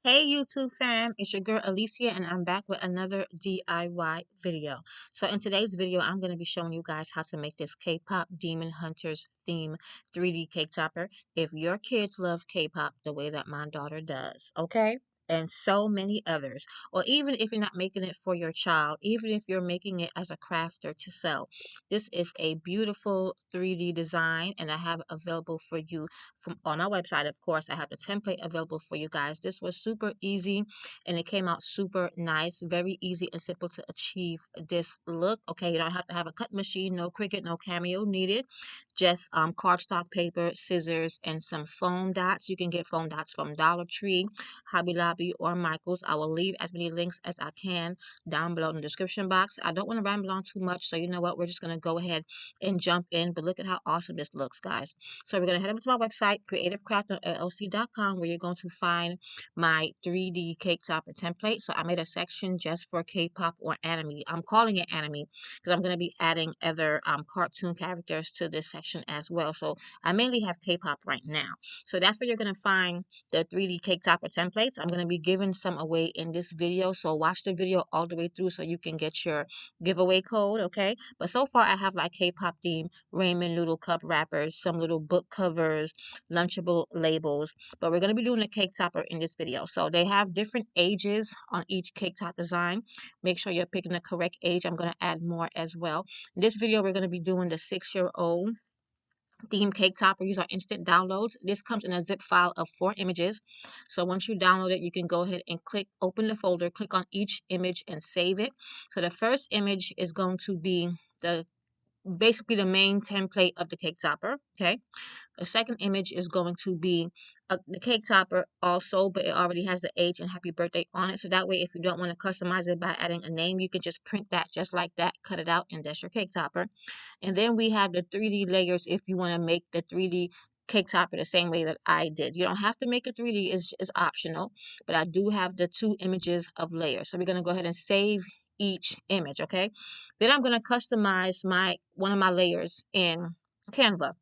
Hey YouTube fam, it's your girl Alicia and I'm back with another DIY video. So in today's video, I'm going to be showing you guys how to make this K-pop Demon Hunters theme 3D cake topper if your kids love K-pop the way that my daughter does, okay? And so many others. Or even if you're not making it for your child, even if you're making it as a crafter to sell. This is a beautiful 3D design and I have it available for you from on my website. Of course, I have the template available for you guys. This was super easy and it came out super nice, very easy and simple to achieve this look. Okay, you don't have to have a cut machine, no Cricut, no Cameo needed. Just cardstock paper, scissors, and some foam dots. You can get foam dots from Dollar Tree, Hobby Lobby, or Michael's. I will leave as many links as I can down below in the description box. I don't want to ramble on too much, so you know what? We're just going to go ahead and jump in. But look at how awesome this looks, guys. So we're going to head over to my website, creativecraftllc.com, where you're going to find my 3D cake topper template. So I made a section just for K-pop or anime. I'm calling it anime because I'm going to be adding other cartoon characters to this section as well. So I mainly have K-pop right now. So that's where you're going to find the 3D cake topper templates. I'm going to be giving some away in this video. So watch the video all the way through so you can get your giveaway code, okay? But so far I have like K-pop theme ramen noodle cup wrappers, some little book covers, lunchable labels. But we're going to be doing the cake topper in this video. So they have different ages on each cake top design. Make sure you're picking the correct age. I'm going to add more as well. In this video, we're going to be doing the 6-year-old theme cake topper. These are instant downloads. This comes in a zip file of 4 images. So once you download it, you can go ahead and open the folder, click on each image and save it. So the first image is going to be basically the main template of the cake topper, okay? The second image is going to be the cake topper also, but it already has the age and happy birthday on it. So that way, if you don't want to customize it by adding a name, you can just print that just like that, cut it out, and that's your cake topper. And then we have the 3D layers if you want to make the 3D cake topper the same way that I did. You don't have to make it 3D, it's optional, but I do have the 2 images of layers. So we're going to go ahead and save each image, okay? Then I'm going to customize one of my layers in Canva.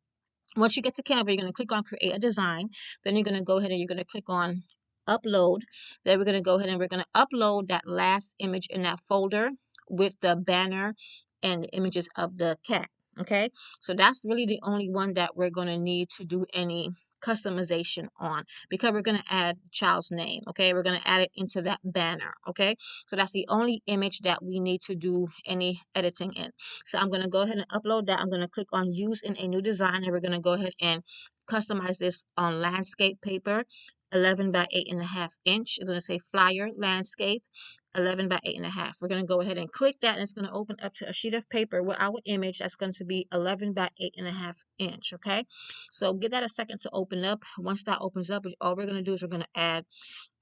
Once you get to Canva, you're going to click on Create a Design. Then you're going to go ahead and you're going to click on Upload. Then we're going to go ahead and we're going to upload that last image in that folder with the banner and the images of the cat. Okay, so that's really the only one that we're going to need to do any customization on because we're going to add child's name. Okay, we're going to add it into that banner. Okay, so that's the only image that we need to do any editing in. So I'm going to go ahead and upload that. I'm going to click on use in a new design and we're going to go ahead and customize this on landscape paper, 11 by 8.5 inch. It's going to say flyer landscape, 11 by 8.5. We're going to go ahead and click that and it's going to open up to a sheet of paper with our image that's going to be 11 by 8.5 inch. Okay, so give that a second to open up. Once that opens up, all we're going to do is we're going to add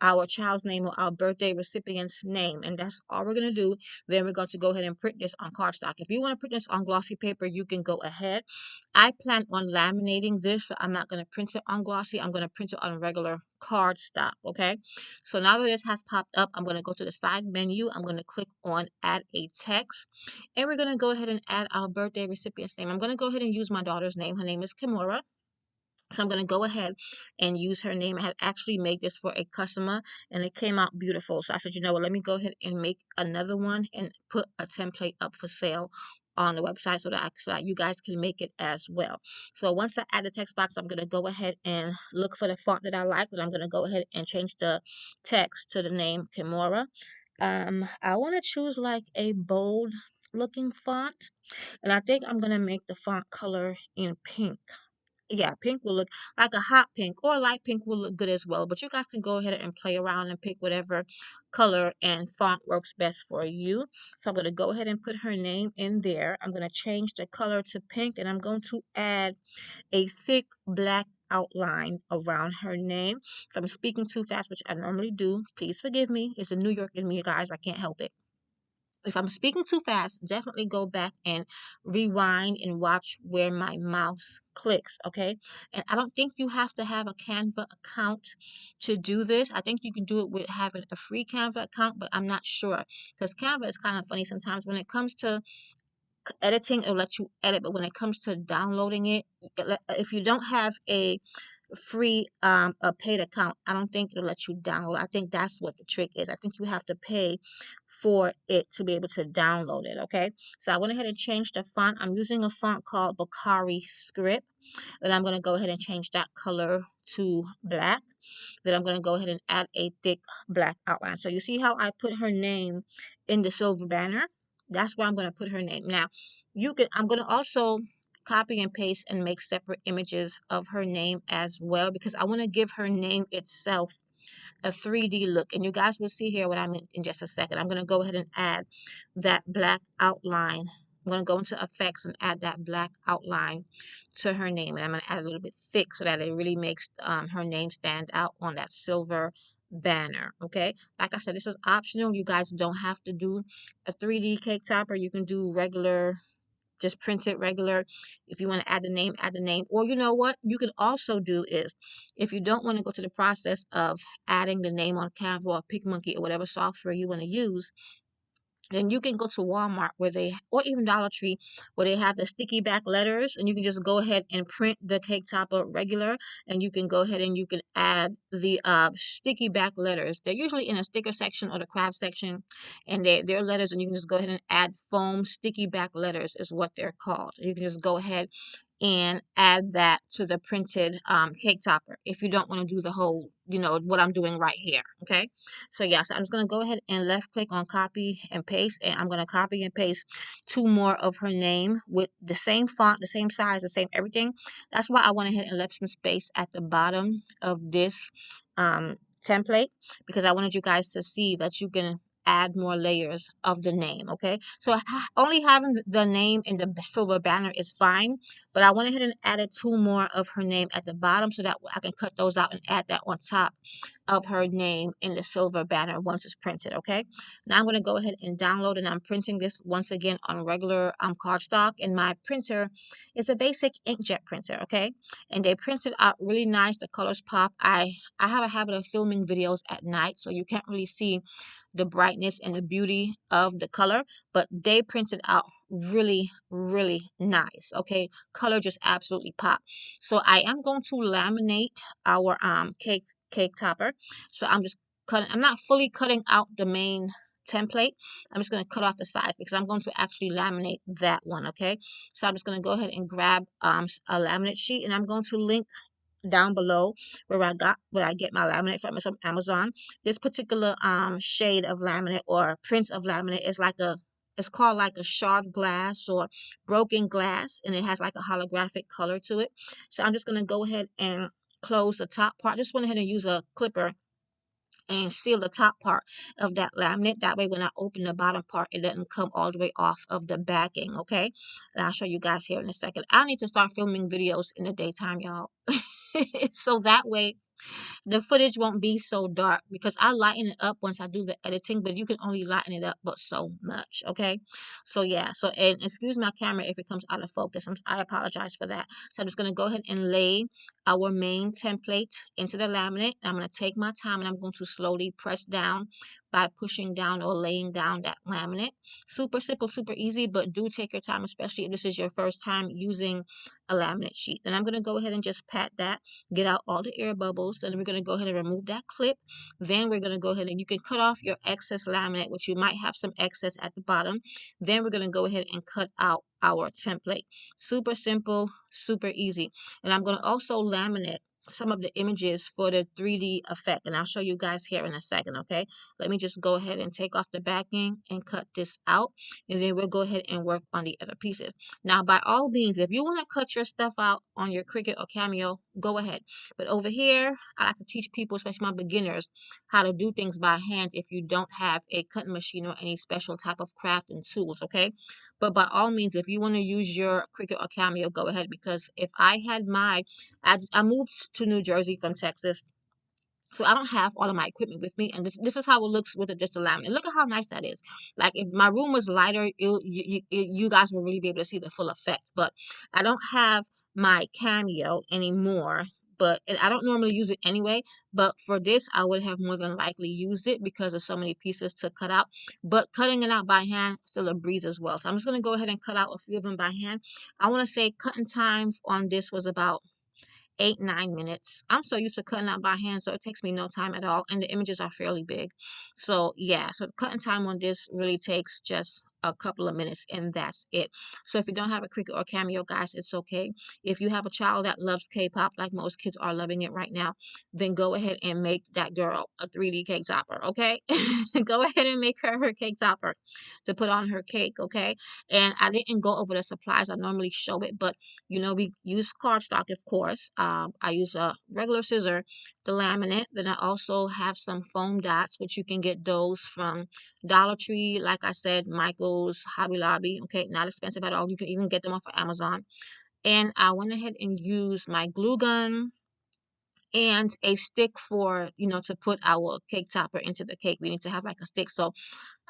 our child's name or our birthday recipient's name, and that's all we're going to do. Then we're going to go ahead and print this on cardstock. If you want to print this on glossy paper, you can go ahead. I plan on laminating this, so I'm not going to print it on glossy. I'm going to print it on regular cardstock, okay? So now that this has popped up, I'm going to go to the side menu. I'm going to click on add a text, and we're going to go ahead and add our birthday recipient's name. I'm going to go ahead and use my daughter's name. Her name is Kimura. So I'm going to go ahead and use her name. I had actually made this for a customer and it came out beautiful. So I said, you know what, let me go ahead and make another one and put a template up for sale on the website so that you guys can make it as well. So once I add the text box, I'm going to go ahead and look for the font that I like. But I'm going to go ahead and change the text to the name Kimura. I want to choose like a bold looking font. And I think I'm going to make the font color in pink. Yeah, pink will look like a hot pink or light pink will look good as well. But you guys can go ahead and play around and pick whatever color and font works best for you. So I'm going to go ahead and put her name in there. I'm going to change the color to pink and I'm going to add a thick black outline around her name. If I'm speaking too fast, which I normally do, please forgive me. It's a New York in me, guys. I can't help it. If I'm speaking too fast, definitely go back and rewind and watch where my mouse clicks, okay? And I don't think you have to have a Canva account to do this. I think you can do it with having a free Canva account, but I'm not sure because Canva is kind of funny sometimes when it comes to editing. It'll let you edit, but when it comes to downloading it, if you don't have a free a paid account, I don't think it'll let you download. I think that's what the trick is. I think you have to pay for it to be able to download it. Okay, so I went ahead and changed the font. I'm using a font called Bakari Script, and I'm going to go ahead and change that color to black. Then I'm going to go ahead and add a thick black outline. So you see how I put her name in the silver banner? That's where I'm going to put her name. Now, I'm going to also copy and paste and make separate images of her name as well, because I want to give her name itself a 3D look. And you guys will see here what I mean in just a second. I'm going to go ahead and add that black outline. I'm going to go into effects and add that black outline to her name. And I'm going to add a little bit thick so that it really makes her name stand out on that silver banner. Okay. Like I said, this is optional. You guys don't have to do a 3D cake topper. You can do regular, just print it regular. If you want to add the name, add the name. Or you know what you can also do is, if you don't want to go to the process of adding the name on Canva or PicMonkey or whatever software you want to use, then you can go to Walmart or even Dollar Tree, where they have the sticky back letters, and you can just go ahead and print the cake topper regular, and you can go ahead and you can add the sticky back letters. They're usually in a sticker section or the craft section, and they're letters, and you can just go ahead and add foam sticky back letters is what they're called. You can just go ahead and add that to the printed cake topper if you don't want to do the whole, what I'm doing right here. Okay, so yeah, so I'm just going to go ahead and left click on copy and paste, and I'm going to copy and paste two more of her name with the same font, the same size, the same everything. That's why I went ahead and left some space at the bottom of this template, because I wanted you guys to see that you can add more layers of the name. Okay, so only having the name in the silver banner is fine, but I went ahead and added two more of her name at the bottom so that I can cut those out and add that on top of her name in the silver banner once it's printed. Okay, now I'm going to go ahead and download, and I'm printing this once again on regular cardstock, and my printer is a basic inkjet printer. Okay, and they print it out really nice. The colors pop. I have a habit of filming videos at night, so you can't really see the brightness and the beauty of the color, but they printed out really, really nice. Okay, color just absolutely pop. So I am going to laminate our cake topper. So I'm not fully cutting out the main template. I'm just going to cut off the sides because I'm going to actually laminate that one. Okay, so I'm just going to go ahead and grab a laminate sheet, and I'm going to link down below where I get my laminate from Amazon. This particular shade of laminate or print of laminate is it's called like a shard glass or broken glass, and it has like a holographic color to it. So I'm just going to go ahead and close the top part. Just went ahead and use a clipper and seal the top part of that laminate. That way when I open the bottom part, it doesn't come all the way off of the backing. Okay, and I'll show you guys here in a second. I need to start filming videos in the daytime, y'all. So that way the footage won't be so dark, because I lighten it up once I do the editing, but you can only lighten it up but so much. Okay, so yeah, so, and excuse my camera if it comes out of focus. I apologize for that. So I'm just going to go ahead and lay our main template into the laminate. I'm going to take my time, and I'm going to slowly press down by pushing down or laying down that laminate. Super simple, super easy, but do take your time, especially if this is your first time using a laminate sheet. Then I'm going to go ahead and just pat that, get out all the air bubbles. Then we're going to go ahead and remove that clip. Then we're going to go ahead and you can cut off your excess laminate, which you might have some excess at the bottom. Then we're going to go ahead and cut out our template. Super simple, super easy. And I'm going to also laminate some of the images for the 3D effect, and I'll show you guys here in a second. Okay, let me just go ahead and take off the backing and cut this out, and then we'll go ahead and work on the other pieces. Now, by all means, if you want to cut your stuff out on your Cricut or Cameo, go ahead. But over here, I like to teach people, especially my beginners, how to do things by hand if you don't have a cutting machine or any special type of crafting tools. Okay, but by all means, if you want to use your Cricut or Cameo, go ahead, because if I had I moved to New Jersey from Texas, so I don't have all of my equipment with me, and this is how it looks with just a laminate. Look at how nice that is. Like if my room was lighter, you guys will really be able to see the full effect. But I don't have my Cameo anymore, and I don't normally use it anyway. But for this, I would have more than likely used it because there's so many pieces to cut out. But cutting it out by hand still a breeze as well. So I'm just gonna go ahead and cut out a few of them by hand. I want to say cutting time on this was about 8, 9 minutes. I'm so used to cutting out by hand, so it takes me no time at all, and the images are fairly big. So yeah, so the cutting time on this really takes just a couple of minutes, and that's it. So if you don't have a Cricut or Cameo, guys, it's okay. If you have a child that loves K-pop, like most kids are loving it right now, then go ahead and make that girl a 3D cake topper, okay? Go ahead and make her cake topper to put on her cake, okay? And I didn't go over the supplies. I normally show it, but you know, we use cardstock, of course. I use a regular scissor, the laminate. Then I also have some foam dots, which you can get those from Dollar Tree, like I said, Michael's, Hobby Lobby. Okay, not expensive at all. You can even get them off of Amazon. And I went ahead and used my glue gun and a stick for, you know, to put our cake topper into the cake. We need to have like a stick. So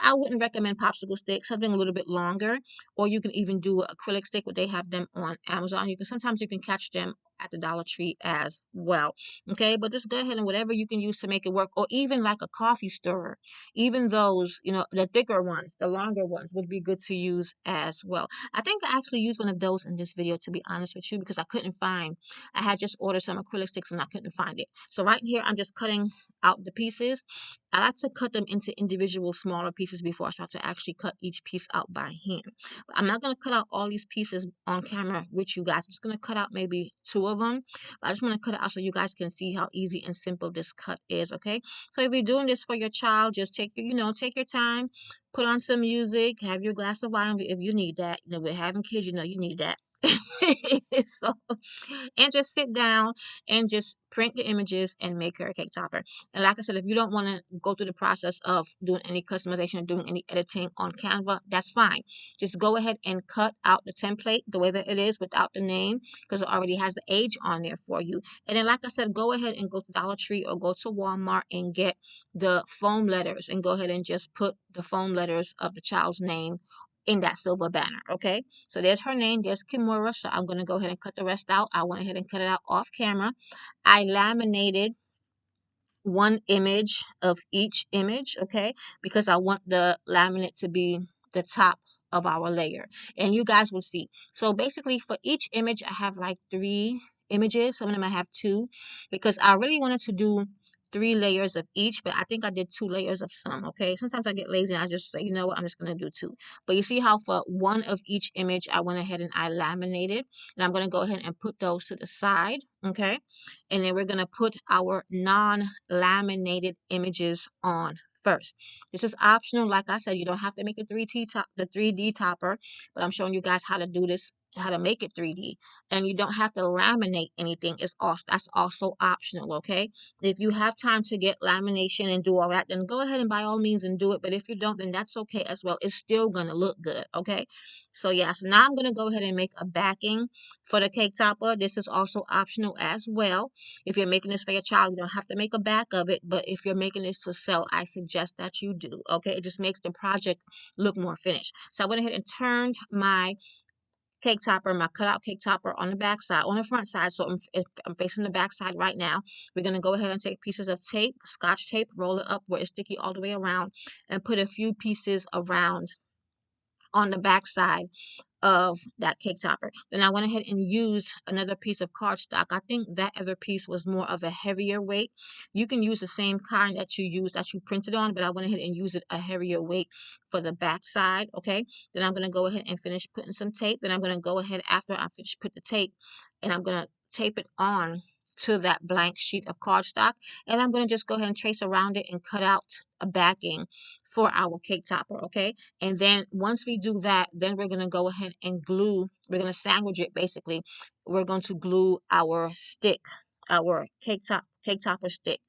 I wouldn't recommend popsicle sticks, something a little bit longer, or you can even do an acrylic stick, but they have them on Amazon. Sometimes you can catch them at the Dollar Tree as well. Okay, but just go ahead and whatever you can use to make it work, or even like a coffee stirrer. Even those, you know, the thicker ones, the longer ones would be good to use as well. I think I actually used one of those in this video, to be honest with you, because I couldn't find. I had just ordered some acrylic sticks and I couldn't find it. So right here, I'm just cutting out the pieces. I like to cut them into individual smaller pieces before I start to actually cut each piece out by hand. But I'm not going to cut out all these pieces on camera with you guys. I'm just going to cut out maybe 2 of them. But I just want to cut it out so you guys can see how easy and simple this cut is, okay? So if you're doing this for your child, just take your, you know, take your time, put on some music, have your glass of wine if you need that. You know, we're having kids, you know, you need that. So, and just sit down and just print the images and make her a cake topper. And like I said, if you don't want to go through the process of doing any customization or doing any editing on Canva, that's fine. Just go ahead and cut out the template the way that it is without the name, because it already has the age on there for you. And then, like I said, go ahead and go to Dollar Tree or go to Walmart and get the foam letters and go ahead and just put the foam letters of the child's name in that silver banner, okay? So there's her name, there's Kimura, so I'm going to go ahead and cut the rest out. I went ahead and cut it out off camera. I laminated one image of each image, okay? Because I want the laminate to be the top of our layer. And you guys will see. So basically for each image, I have like 3 images. Some of them I have 2 because I really wanted to do 3 layers of each, but I think I did 2 layers of some, okay? Sometimes I get lazy and I just say, you know what, I'm just going to do 2. But you see how for one of each image, I went ahead and I laminated. And I'm going to go ahead and put those to the side, okay? And then we're going to put our non-laminated images on first. This is optional. Like I said, you don't have to make the 3D topper, but I'm showing you guys how to do this, how to make it 3D. And you don't have to laminate anything. That's also optional, okay? If you have time to get lamination and do all that, then go ahead and by all means and do it. But if you don't, then that's okay as well. It's still going to look good, okay? So yeah, so now I'm going to go ahead and make a backing for the cake topper. This is also optional as well. If you're making this for your child, you don't have to make a back of it, but if you're making this to sell, I suggest that you do, okay? It just makes the project look more finished. So I went ahead and turned my cake topper, my cutout cake topper on the back side, on the front side, so I'm facing the back side right now. We're going to go ahead and take pieces of tape, scotch tape, roll it up where it's sticky all the way around, and put a few pieces around on the back side of that cake topper. Then I went ahead and used another piece of cardstock. I think that other piece was more of a heavier weight. You can use the same kind that you used, that you printed on, but I went ahead and used it a heavier weight for the back side, okay? Then I'm going to go ahead and finish putting some tape. Then I'm going to go ahead after I finish put the tape, and I'm going to tape it on to that blank sheet of cardstock, and I'm going to just go ahead and trace around it and cut out a backing for our cake topper, okay? And then once we do that, then we're going to go ahead and glue. We're going to sandwich it basically. We're going to glue our stick, our cake topper stick.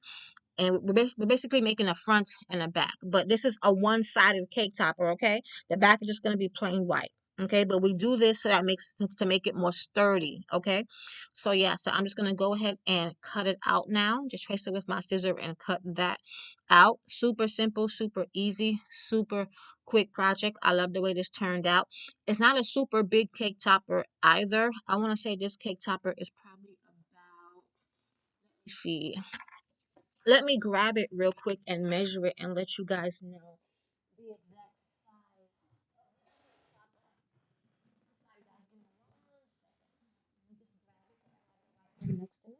And we're basically making a front and a back. But this is a one-sided cake topper, okay? The back is just going to be plain white. Okay, but we do this so that makes to make it more sturdy, okay? So yeah, so I'm just gonna go ahead and cut it out now. Just trace it with my scissor and cut that out. Super simple, super easy, super quick project. I love the way this turned out. It's not a super big cake topper either. I want to say this cake topper is probably about, let me see. Let me grab it real quick and measure it and let you guys know the exact size of the cake topper. Sorry guys, give me one second. Let me just grab it. I have it right here next to me.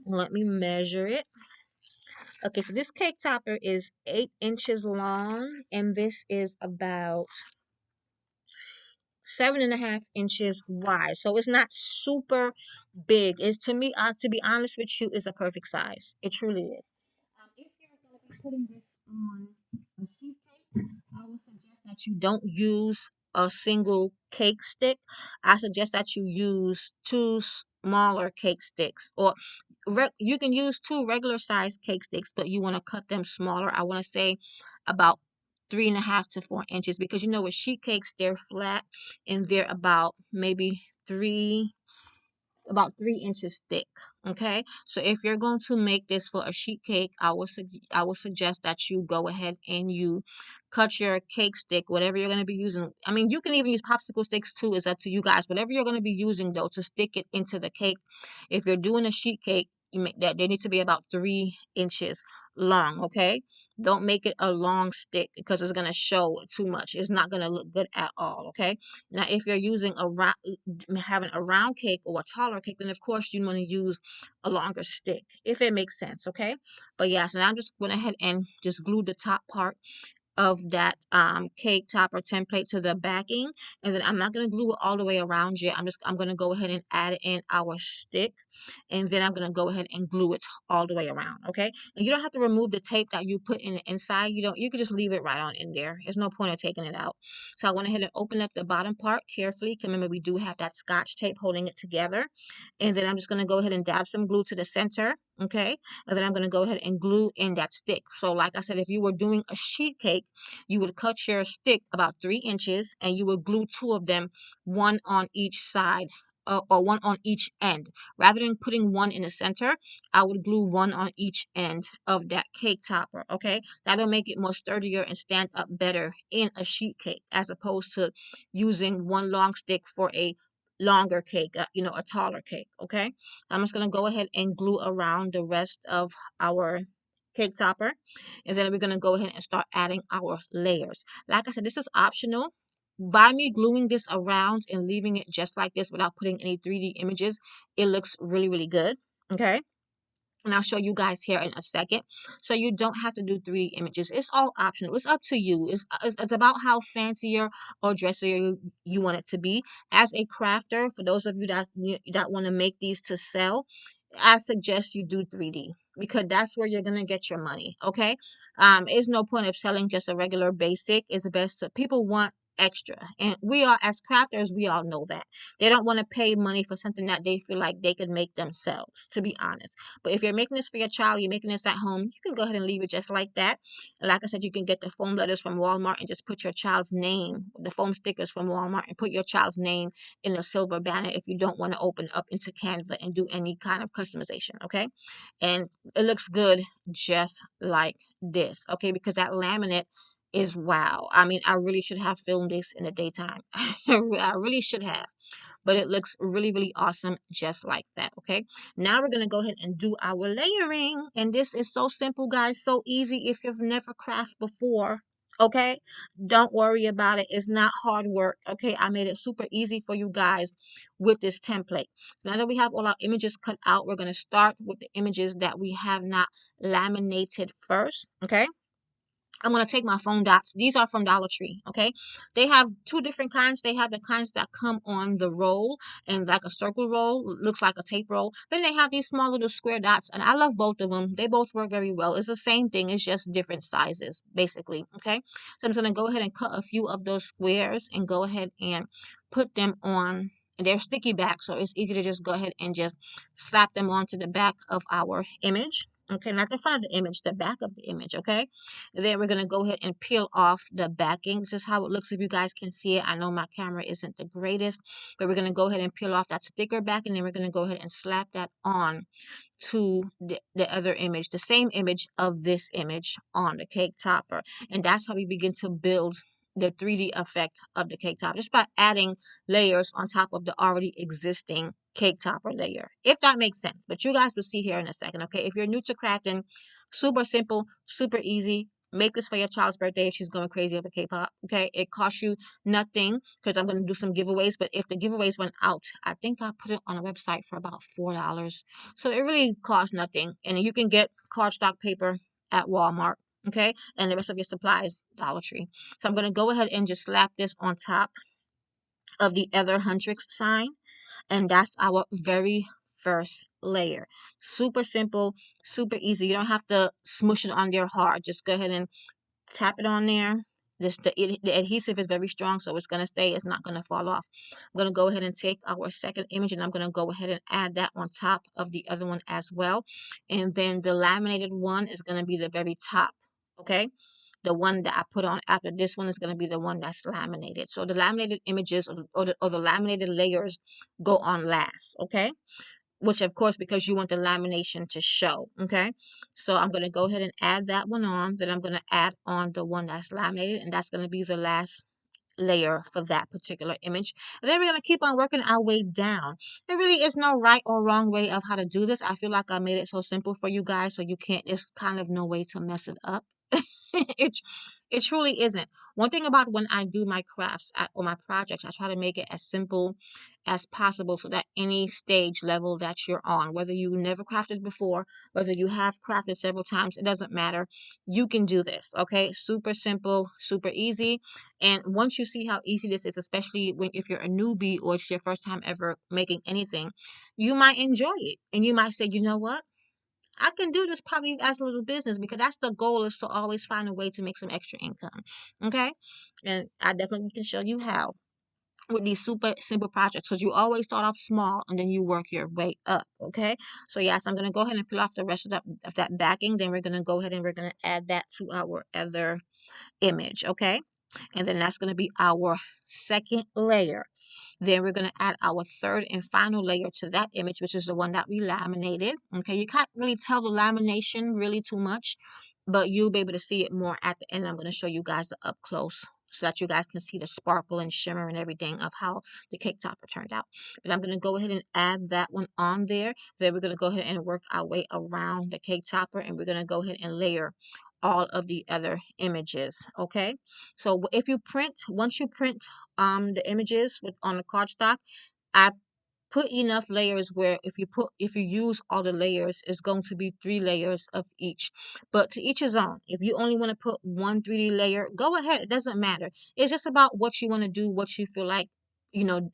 Let me measure it. Okay, so this cake topper is 8 inches long, and this is about 7.5 inches wide. So it's not super big. It's to be honest with you, is a perfect size. It truly is. If you're going to be putting this on a sheet cake, I would suggest that you don't use a single cake stick. I suggest that you use two smaller cake sticks, or you can use two regular size cake sticks, but you want to cut them smaller. I want to say about 3.5 to 4 inches, because you know with sheet cakes they're flat and they're about 3 inches thick. Okay, so if you're going to make this for a sheet cake, I would suggest that you go ahead and you cut your cake stick, whatever you're going to be using. I mean, you can even use popsicle sticks too. It's up to you guys. Whatever you're going to be using though to stick it into the cake. If you're doing a sheet cake, you make that they need to be about 3 inches long. Okay, don't make it a long stick because it's going to show too much. It's not going to look good at all. Okay, now if you're using having a round cake or a taller cake, then of course you want to use a longer stick, if it makes sense. Okay, but yeah, so now I'm just went ahead and just glued the top part of that cake topper template to the backing, and then I'm not going to glue it all the way around yet. I'm going to go ahead and add in our stick, and then I'm going to go ahead and glue it all the way around. Okay, and you don't have to remove the tape that you put in the inside. You can just leave it right on in there. There's no point in taking it out. So I went ahead and opened up the bottom part carefully, because remember we do have that scotch tape holding it together, and then I'm just going to go ahead and dab some glue to the center. Okay, and then I'm going to go ahead and glue in that stick. So like I said, if you were doing a sheet cake, you would cut your stick about 3 inches, and you would glue two of them, one on each side, or one on each end. Rather than putting one in the center, I would glue one on each end of that cake topper. Okay, that'll make it more sturdier and stand up better in a sheet cake, as opposed to using one long stick for a longer cake, a taller cake. Okay, I'm just gonna go ahead and glue around the rest of our cake topper, and then we're gonna go ahead and start adding our layers. Like I said, this is optional. By me gluing this around and leaving it just like this without putting any 3D images, it looks really, really good. Okay, and I'll show you guys here in a second. So you don't have to do 3D images. It's all optional. It's up to you. It's about how fancier or dressier you want it to be. As a crafter, for those of you that want to make these to sell, I suggest you do 3D, because that's where you're gonna get your money. Okay, it's no point of selling just a regular basic. It's best people want extra, and we are, as crafters, we all know that they don't want to pay money for something that they feel like they could make themselves, to be honest. But if you're making this for your child, you're making this at home, you can go ahead and leave it just like that. And like I said, you can get the foam letters from Walmart and just put your child's name, the foam stickers from Walmart, and put your child's name in a silver banner if you don't want to open up into Canva and do any kind of customization. Okay, and it looks good just like this. Okay, because that laminate is wow. I mean, I really should have filmed this in the daytime. I really should have, but it looks really, really awesome just like that. Okay, now we're gonna go ahead and do our layering, and this is so simple, guys, so easy. If you've never crafted before, okay, don't worry about it. It's not hard work. Okay, I made it super easy for you guys with this template. So now that we have all our images cut out, we're gonna start with the images that we have not laminated first. Okay, I'm going to take my foam dots. These are from Dollar Tree, okay? They have two different kinds. They have the kinds that come on the roll, and like a circle roll, looks like a tape roll. Then they have these small little square dots, and I love both of them. They both work very well. It's the same thing. It's just different sizes, basically, okay? So I'm just going to go ahead and cut a few of those squares and go ahead and put them on. They're sticky back, so it's easy to just go ahead and just slap them onto the back of our image. Okay, not the front of the image, the back of the image, okay? Then we're going to go ahead and peel off the backing. This is how it looks if you guys can see it. I know my camera isn't the greatest, but we're going to go ahead and peel off that sticker back, and then we're going to go ahead and slap that on to the other image, the same image of this image on the cake topper. And that's how we begin to build the 3D effect of the cake top, just by adding layers on top of the already existing cake topper layer, if that makes sense. But you guys will see here in a second. Okay, if you're new to crafting, super simple, super easy. Make this for your child's birthday if she's going crazy over K-pop. Okay, it costs you nothing because I'm going to do some giveaways. But if the giveaways went out, I think I put it on a website for about $4. So it really costs nothing, and you can get cardstock paper at Walmart. Okay, and the rest of your supplies Dollar Tree. So I'm going to go ahead and just slap this on top of the other Huntrix sign, and that's our very first layer. Super simple, super easy. You don't have to smush it on there hard. Just go ahead and tap it on there. The adhesive is very strong, so it's going to stay. It's not going to fall off. I'm going to go ahead and take our second image, and I'm going to go ahead and add that on top of the other one as well. And then the laminated one is going to be the very top. Okay, the one that I put on after this one is going to be the one that's laminated. So the laminated images or the laminated layers go on last. Okay, which of course because you want the lamination to show. Okay, so I'm going to go ahead and add that one on. Then I'm going to add on the one that's laminated, and that's going to be the last layer for that particular image. And then we're going to keep on working our way down. There really is no right or wrong way of how to do this. I feel like I made it so simple for you guys, so you can't, there's kind of no way to mess it up. it it truly isn't. One thing about when I do my crafts or my projects, I try to make it as simple as possible so that any stage level that you're on, whether you never crafted before, whether you have crafted several times, it doesn't matter. You can do this, okay? Super simple, super easy. And once you see how easy this is, especially when if you're a newbie or it's your first time ever making anything, you might enjoy it. And you might say, you know what? I can do this probably as a little business because that's the goal is to always find a way to make some extra income. Okay. And I definitely can show you how with these super simple projects because you always start off small and then you work your way up. Okay. So yes, I'm going to go ahead and peel off the rest of that backing. Then we're going to go ahead and we're going to add that to our other image. Okay. And then that's going to be our second layer. Then we're going to add our third and final layer to that image, which is the one that we laminated. Okay, you can't really tell the lamination really too much, but you'll be able to see it more at the end. I'm going to show you guys the up close so that you guys can see the sparkle and shimmer and everything of how the cake topper turned out. But I'm going to go ahead and add that one on there. Then we're going to go ahead and work our way around the cake topper, and we're going to go ahead and layer all of the other images. Okay, so if you print, once you print the images on the cardstock, I put enough layers where if you use all the layers, it's going to be 3 layers of each. But to each his own. If you only want to put one 3D layer, go ahead. It doesn't matter. It's just about what you want to do, what you feel like,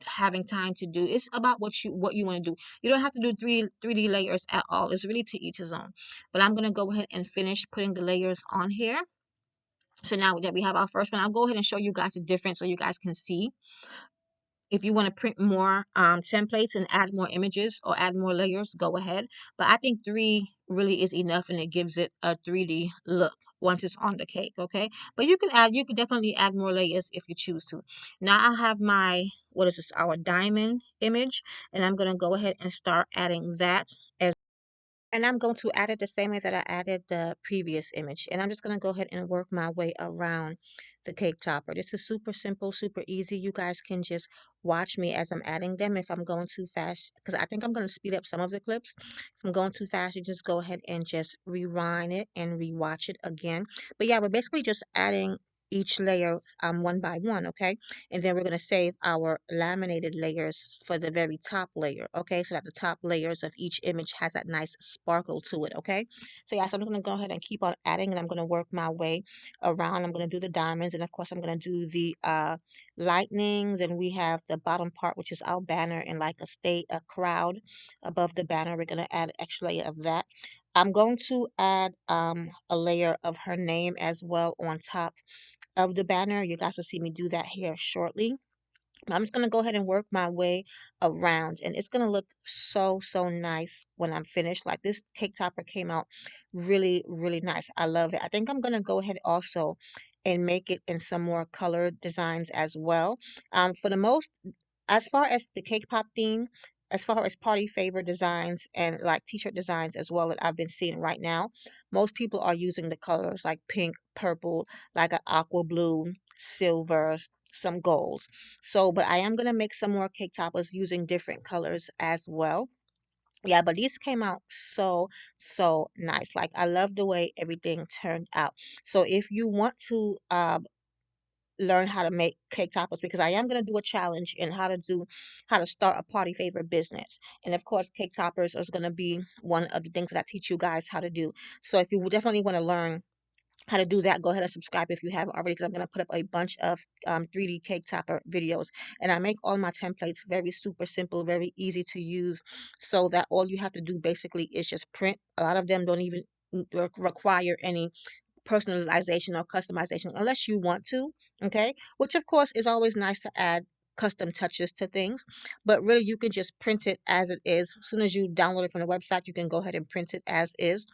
having time to do. It's about what you want to do. You don't have to do 3D layers at all. It's really to each his own. But I'm gonna go ahead and finish putting the layers on here. So now that we have our first one, I'll go ahead and show you guys the difference so you guys can see. If you want to print more templates and add more images or add more layers, go ahead. But I think 3 really is enough and it gives it a 3D look once it's on the cake, okay? But you can definitely add more layers if you choose to. Now I have my, what is this, our diamond image, and I'm going to go ahead and start adding that as. And I'm going to add it the same way that I added the previous image. And I'm just going to go ahead and work my way around the cake topper. This is super simple, super easy. You guys can just watch me as I'm adding them. If I'm going too fast, because I think I'm going to speed up some of the clips. If I'm going too fast, you just go ahead and just rewind it and rewatch it again. But yeah, we're basically just adding each layer one by one, okay? And then we're going to save our laminated layers for the very top layer, okay? So that the top layers of each image has that nice sparkle to it, okay? So yeah, so I'm going to go ahead and keep on adding, and I'm going to work my way around. I'm going to do the diamonds, and of course I'm going to do the lightnings, and we have the bottom part, which is our banner, and like a crowd above the banner. We're going to add an extra layer of that. I'm going to add a layer of her name as well on top of the banner. You guys will see me do that here shortly. I'm just going to go ahead and work my way around, and it's going to look so, so nice when I'm finished. Like, this cake topper came out really, really nice. I love it. I think I'm going to go ahead also and make it in some more color designs as well. For the most, as far as the cake pop theme, as far as party favor designs and like t-shirt designs as well that I've been seeing right now, most people are using the colors like pink, purple, like an aqua blue, silver, some golds. So, but I am going to make some more cake toppers using different colors as well. Yeah, but these came out so nice. Like, I love the way everything turned out. So if you want to learn how to make cake toppers, because I am going to do a challenge in how to start a party favor business, and of course cake toppers is going to be one of the things that I teach you guys how to do. So if you would definitely want to learn how to do that, go ahead and subscribe if you haven't already, because I'm going to put up a bunch of 3D cake topper videos. And I make all my templates very super simple, very easy to use, so that all you have to do basically is just print. A lot of them don't even require any personalization or customization unless you want to, okay? Which of course is always nice to add custom touches to things, but really you can just print it as it is. As soon as you download it from the website, you can go ahead and print it as is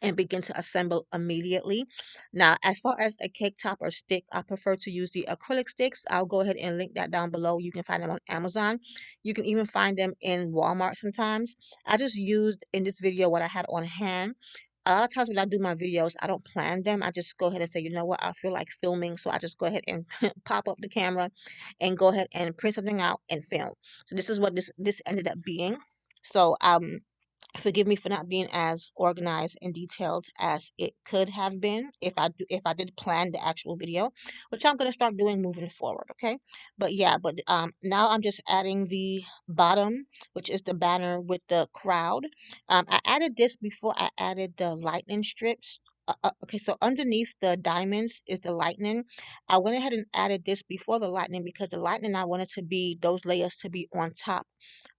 and begin to assemble immediately. Now, as far as a cake top or stick, I prefer to use the acrylic sticks. I'll go ahead and link that down below. You can find them on Amazon. You can even find them in Walmart sometimes. I just used in this video what I had on hand. A lot of times when I do my videos, I don't plan them. I just go ahead and say, you know what, I feel like filming. So I just go ahead and pop up the camera and go ahead and print something out and film. So this is what this ended up being. So forgive me for not being as organized and detailed as it could have been if I did plan the actual video, which I'm going to start doing moving forward, okay? But yeah, but now I'm just adding the bottom, which is the banner with the crowd. I added this before I added the lightning strips. Okay, so underneath the diamonds is the lightning. I went ahead and added this before the lightning because the lightning I wanted to be those layers to be on top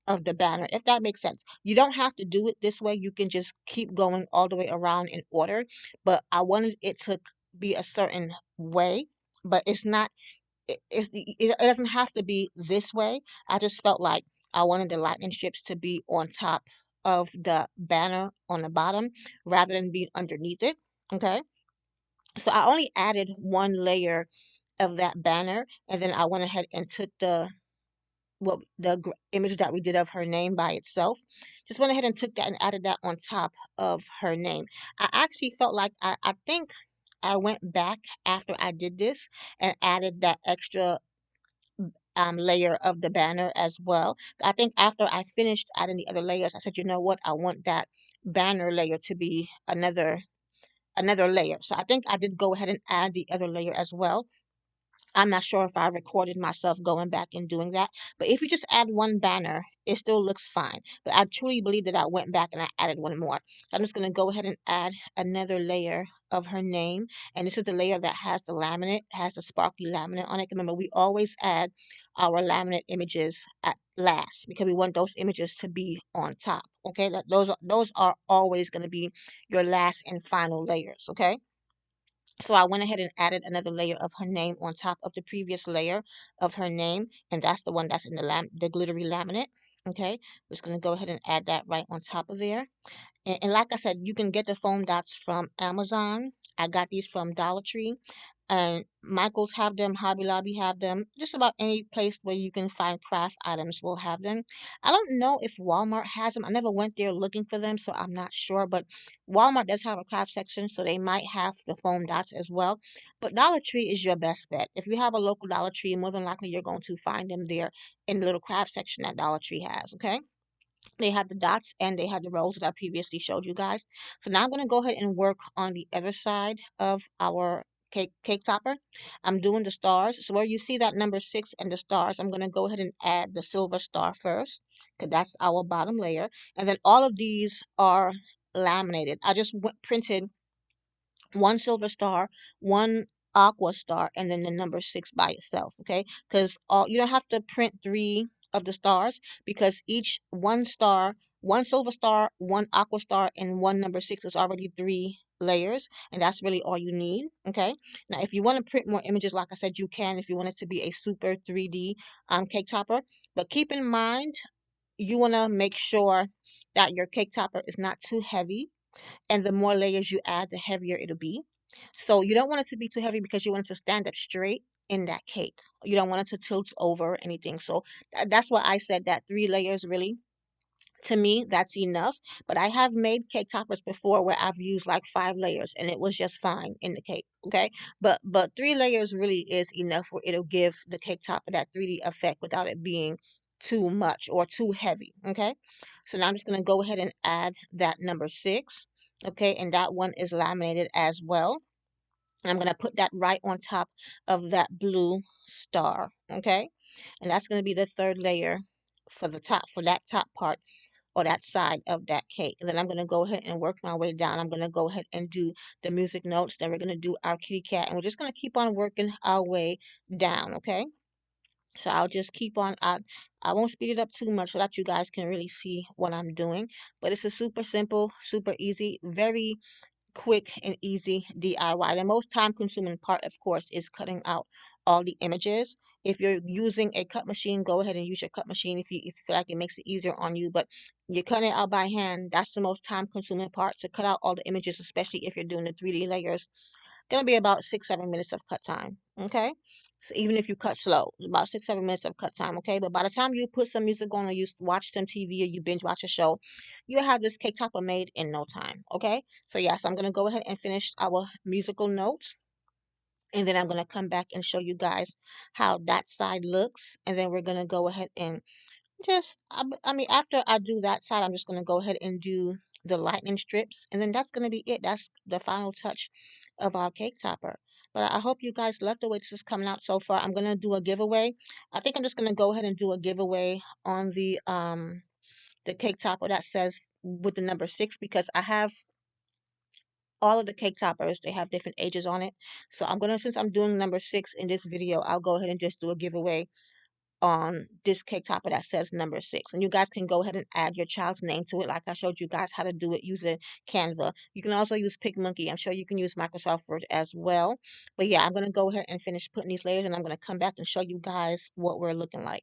of the banner, if that makes sense. You don't have to do it this way. You can just keep going all the way around in order, but I wanted it to be a certain way, but it's not, it doesn't have to be this way. I just felt like I wanted the lightning strips to be on top of the banner on the bottom rather than being underneath it. Okay. So I only added one layer of that banner, and then I went ahead and took the image that we did of her name by itself. Just went ahead and took that and added that on top of her name. I actually felt like I think I went back after I did this and added that extra layer of the banner as well. I think after I finished adding the other layers, I said, you know what, I want that banner layer to be another layer. So I think I did go ahead and add the other layer as well. I'm not sure if I recorded myself going back and doing that, but if you just add one banner, it still looks fine. But I truly believe that I went back and I added one more. So I'm just going to go ahead and add another layer of her name. And this is the layer that has the laminate, has the sparkly laminate on it. Remember, we always add our laminate images at last because we want those images to be on top. Okay, those are always going to be your last and final layers. Okay. So I went ahead and added another layer of her name on top of the previous layer of her name, and that's the one that's in the glittery laminate. Okay, we're just gonna go ahead and add that right on top of there. And like I said, you can get the foam dots from Amazon. I got these from Dollar Tree. And Michaels have them, Hobby Lobby have them. Just about any place where you can find craft items will have them. I don't know if Walmart has them. I never went there looking for them, so I'm not sure. But Walmart does have a craft section, so they might have the foam dots as well. But Dollar Tree is your best bet. If you have a local Dollar Tree, more than likely you're going to find them there in the little craft section that Dollar Tree has, okay? They had the dots and they had the rows that I previously showed you guys. So now I'm going to go ahead and work on the other side of our cake topper. I'm doing the stars. So where you see that number 6 and the stars, I'm going to go ahead and add the silver star first because that's our bottom layer. And then all of these are laminated. I just printed one silver star, one aqua star, and then the number 6 by itself, okay? Because you don't have to print 3 of the stars because each one star, one silver star, one aqua star, and one number 6 is already 3 layers, and that's really all you need, okay? Now, if you want to print more images, like I said, you can if you want it to be a super 3D cake topper, but keep in mind, you want to make sure that your cake topper is not too heavy, and the more layers you add, the heavier it'll be. So you don't want it to be too heavy because you want it to stand up straight in that cake. You don't want it to tilt over or anything. So that's why I said that 3 layers really, to me, that's enough. But I have made cake toppers before where I've used like 5 layers and it was just fine in the cake. Okay. But 3 layers really is enough where it'll give the cake topper that 3D effect without it being too much or too heavy. Okay, so now I'm just going to go ahead and add that number 6. Okay, and that one is laminated as well. I'm going to put that right on top of that blue star. Okay, and that's going to be the third layer for the top, for that top part or that side of that cake. And then I'm going to go ahead and work my way down. I'm going to go ahead and do the music notes. Then we're going to do our kitty cat, and we're just going to keep on working our way down. Okay, so I'll just keep on. I won't speed it up too much so that you guys can really see what I'm doing. But it's a super simple, super easy, very quick and easy DIY. The most time consuming part, of course, is cutting out all the images. If you're using a cut machine, go ahead and use your cut machine if you feel like it makes it easier on you. But you're cutting it out by hand. That's the most time consuming part, to cut out all the images, especially if you're doing the 3D layers. Gonna be about 6-7 minutes of cut time. Okay, so even if you cut slow, it's about 6-7 minutes of cut time. Okay, but by the time you put some music on, or you watch some TV, or you binge watch a show, you'll have this cake topper made in no time. Okay, so yes, I'm gonna go ahead and finish our musical notes, and then I'm gonna come back and show you guys how that side looks, and then we're gonna go ahead and just, I mean, after I do that side, I'm just going to go ahead and do the lightning strips. And then that's going to be it. That's the final touch of our cake topper. But I hope you guys love the way this is coming out so far. I'm going to do a giveaway. I think I'm just going to go ahead and do a giveaway on the cake topper that says with the number 6, because I have all of the cake toppers. They have different ages on it. So I'm going to, since I'm doing number 6 in this video, I'll go ahead and just do a giveaway on this cake topper that says number 6, and you guys can go ahead and add your child's name to it, like I showed you guys how to do it using Canva. You can also use PicMonkey. I'm sure you can use Microsoft Word as well. But yeah, I'm going to go ahead and finish putting these layers, and I'm going to come back and show you guys what we're looking like.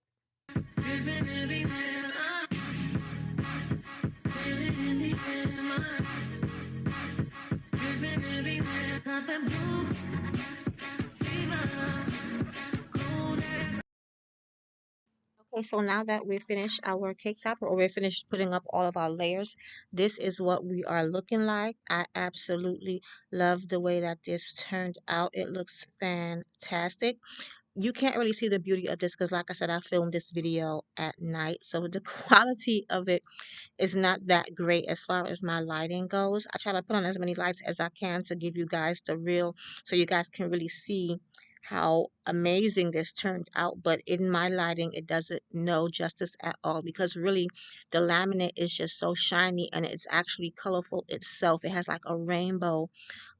Okay, so now that we've finished our cake topper, or we're finished putting up all of our layers, this is what we are looking like. I absolutely love the way that this turned out. It looks fantastic. You can't really see the beauty of this because, like I said, I filmed this video at night, so the quality of it is not that great as far as my lighting goes. I try to put on as many lights as I can to give you guys the real, so you guys can really see how amazing this turned out. But in my lighting, it doesn't know justice at all, because really the laminate is just so shiny, and it's actually colorful itself. It has like a rainbow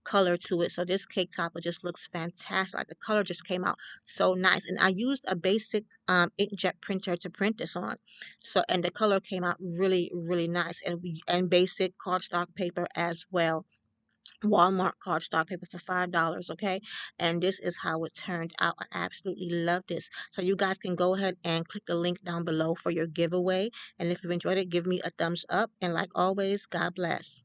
color to it. So this cake topper just looks fantastic. Like, the color just came out so nice. And I used a basic inkjet printer to print this on. So, and the color came out really, really nice. And basic cardstock paper as well. Walmart cardstock paper for $5, okay? And this is how it turned out. I absolutely love this. So you guys can go ahead and click the link down below for your giveaway. And if you enjoyed it, give me a thumbs up. And like always, God bless.